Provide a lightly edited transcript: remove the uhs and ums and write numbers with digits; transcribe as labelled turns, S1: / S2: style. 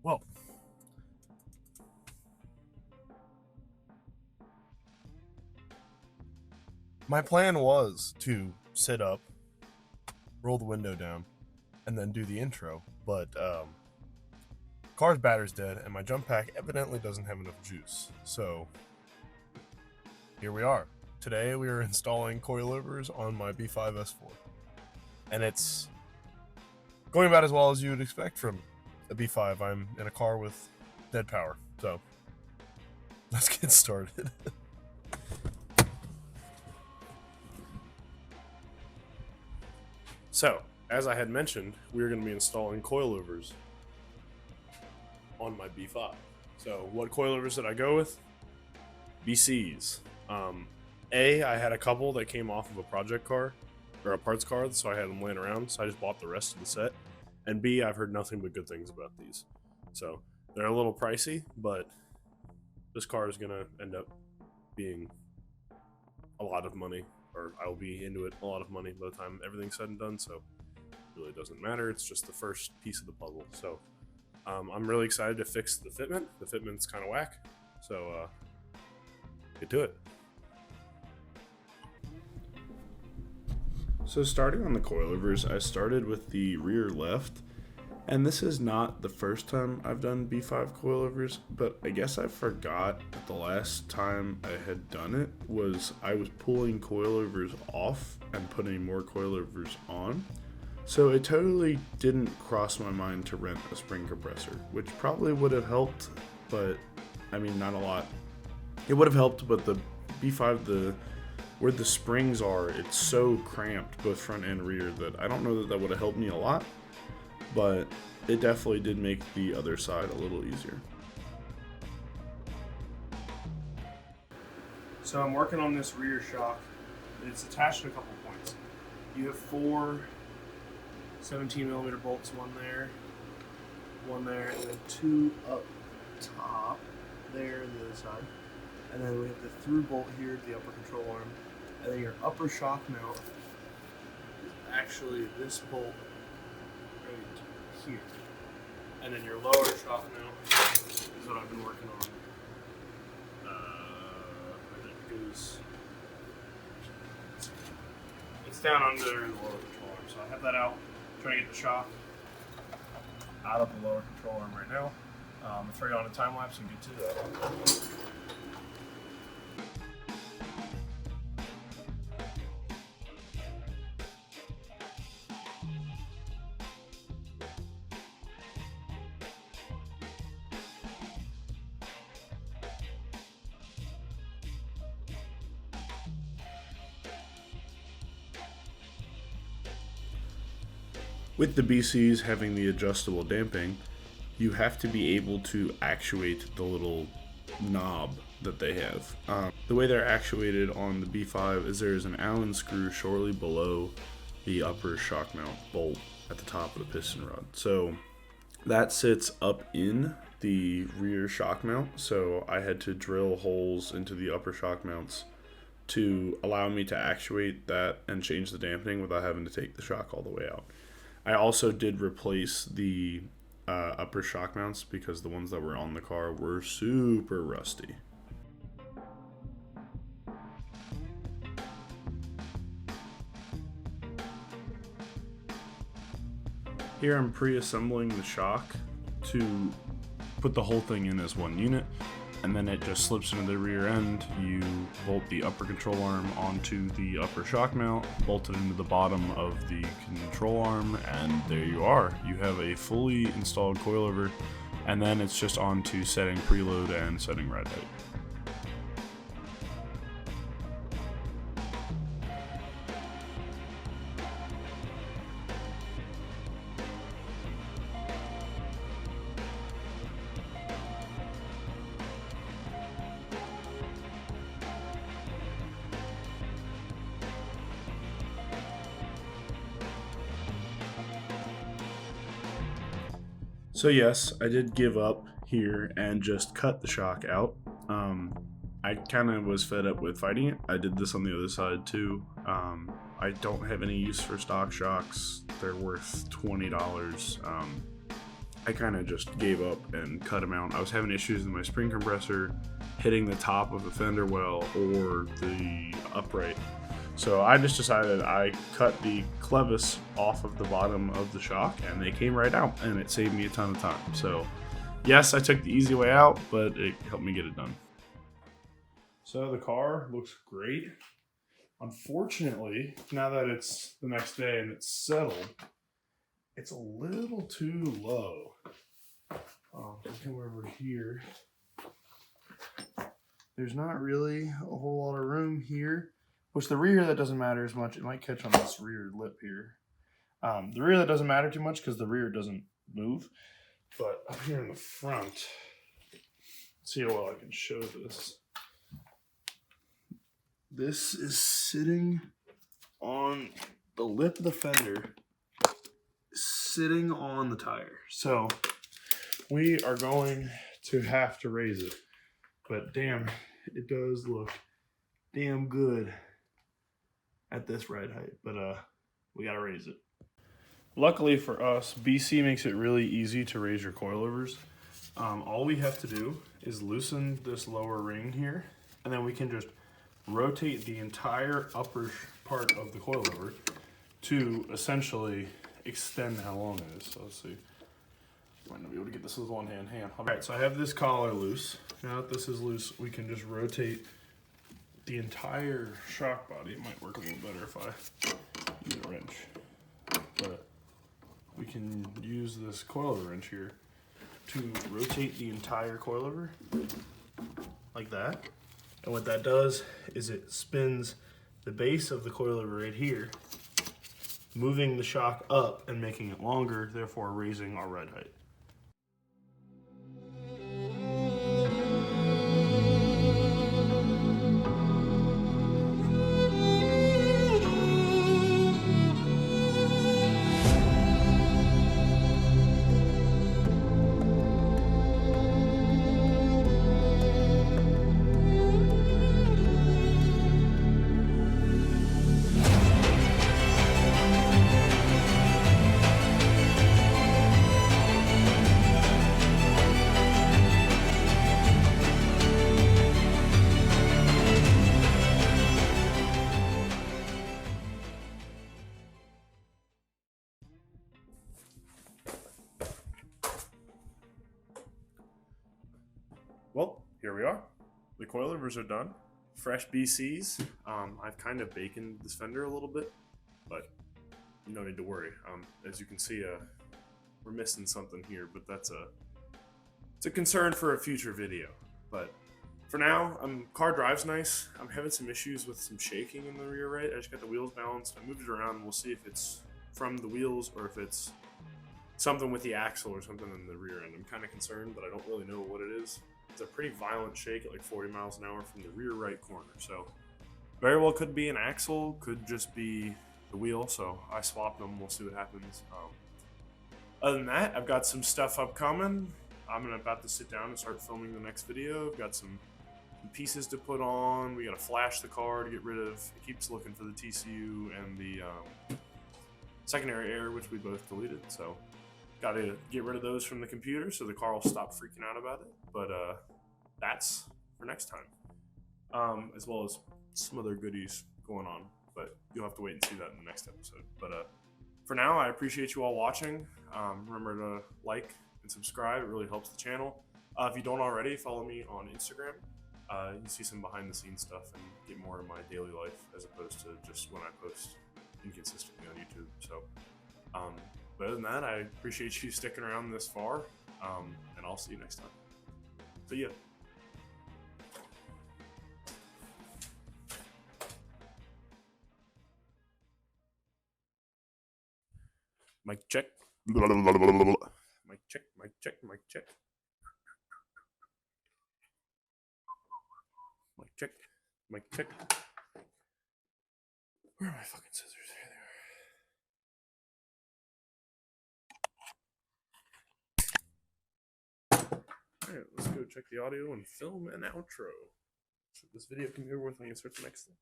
S1: Well, my plan was to sit up, roll the window down, and then do the intro, but car's battery's dead, and my jump pack evidently doesn't have enough juice. So here we are. Today we are installing coilovers on my B5 S4, and it's going about as well as you would expect from a B5. I'm in a car with dead power, so let's get started. So, as I had mentioned, we're going to be installing coilovers on my B5. So, what coilovers did I go with? BC's. I had a couple that came off of a project car, or a parts car, so I had them laying around, so I just bought the rest of the set. And B, I've heard nothing but good things about these. So, they're a little pricey, but this car is going to end up being a lot of money, or I'll be into it a lot of money by the time everything's said and done, so it really doesn't matter. It's just the first piece of the puzzle. So I'm really excited to fix the fitment. The fitment's kind of whack, so get to it.
S2: So starting on the coilovers, I started with the rear left, and this is not the first time I've done B5 coilovers, but I guess I forgot that the last time I had done it was I was pulling coilovers off and putting more coilovers on. So it totally didn't cross my mind to rent a spring compressor, which probably would have helped, but I mean, not a lot. It would have helped, but the B5, where the springs are, it's so cramped, both front and rear, that I don't know that would have helped me a lot. But it definitely did make the other side a little easier.
S1: So I'm working on this rear shock. It's attached to a couple points. You have 4 17mm bolts, one there, and then 2 up top there on the other side. And then we have the through bolt here at the upper control arm. And then your upper shock mount is actually this bolt right here. And then your lower shock mount is what I've been working on. It's down under the lower control arm. So I have that out, trying to get the shock out of the lower control arm right now. I'll throw you on a time lapse and get to that.
S2: With the BCs having the adjustable damping, you have to be able to actuate the little knob that they have. The way they're actuated on the B5 is there's an Allen screw shortly below the upper shock mount bolt at the top of the piston rod. So that sits up in the rear shock mount, so I had to drill holes into the upper shock mounts to allow me to actuate that and change the dampening without having to take the shock all the way out. I also did replace the upper shock mounts because the ones that were on the car were super rusty. Here I'm pre-assembling the shock to put the whole thing in as one unit, and then it just slips into the rear end. You bolt the upper control arm onto the upper shock mount, bolt it into the bottom of the control arm, and there you are. You have a fully installed coilover, and then it's just on to setting preload and setting ride height. So yes, I did give up here and just cut the shock out. I kind of was fed up with fighting it. I did this on the other side too. I don't have any use for stock shocks. They're worth $20. I kind of just gave up and cut them out. I was having issues with my spring compressor hitting the top of the fender well or the upright. So I just decided I cut the clevis off of the bottom of the shock and they came right out, and it saved me a ton of time. So yes, I took the easy way out, but it helped me get it done. So the car looks great. Unfortunately, now that it's the next day and it's settled, it's a little too low. I'll come over here. There's not really a whole lot of room here, which the rear, that doesn't matter as much. It might catch on this rear lip here. The rear, that doesn't matter too much because the rear doesn't move. But up here in the front, let's see how well I can show this. This is sitting on the lip of the fender, sitting on the tire. So we are going to have to raise it. But damn, it does look damn good at this ride height. But we gotta raise it. Luckily for us, BC makes it really easy to raise your coilovers. All we have to do is loosen this lower ring here, and then we can just rotate the entire upper part of the coilover to essentially extend how long it is. So let's see. Might not be able to get this with one hand. All right, so I have this collar loose. Now that this is loose, we can just rotate the entire shock body. It might work a little better if I use a wrench. But we can use this coilover wrench here to rotate the entire coilover like that. And what that does is it spins the base of the coilover right here, moving the shock up and making it longer, therefore raising our ride height. Well, here we are. The coilovers are done. Fresh BCs. I've kind of baconed this fender a little bit, but you don't need to worry. As you can see, we're missing something here, but it's a concern for a future video. But for now, car drives nice. I'm having some issues with some shaking in the rear right. I just got the wheels balanced. I moved it around. We'll see if it's from the wheels or if it's something with the axle or something in the rear end. I'm kind of concerned, but I don't really know what it is. It's a pretty violent shake at like 40 miles an hour from the rear right corner. So very well could be an axle, could just be the wheel. So I swapped them. We'll see what happens. Other than that, I've got some stuff upcoming. I'm about to sit down and start filming the next video. I've got some pieces to put on. We got to flash the car to get rid of. It keeps looking for the TCU and the secondary air, which we both deleted. So got to get rid of those from the computer so the car will stop freaking out about it. But that's for next time, as well as some other goodies going on. But you'll have to wait and see that in the next episode. But for now, I appreciate you all watching. Remember to like and subscribe. It really helps the channel. If you don't already, follow me on Instagram. You can see some behind the scenes stuff and get more of my daily life as opposed to just when I post inconsistently on YouTube. So, but other than that, I appreciate you sticking around this far, and I'll see you next time. See ya. Mic check. Mic check, mic check, mic check. Mic check, mic check. Where are my fucking scissors? Here they are. Alright, let's go check the audio and film an outro. So this video can be over with when you start the next thing.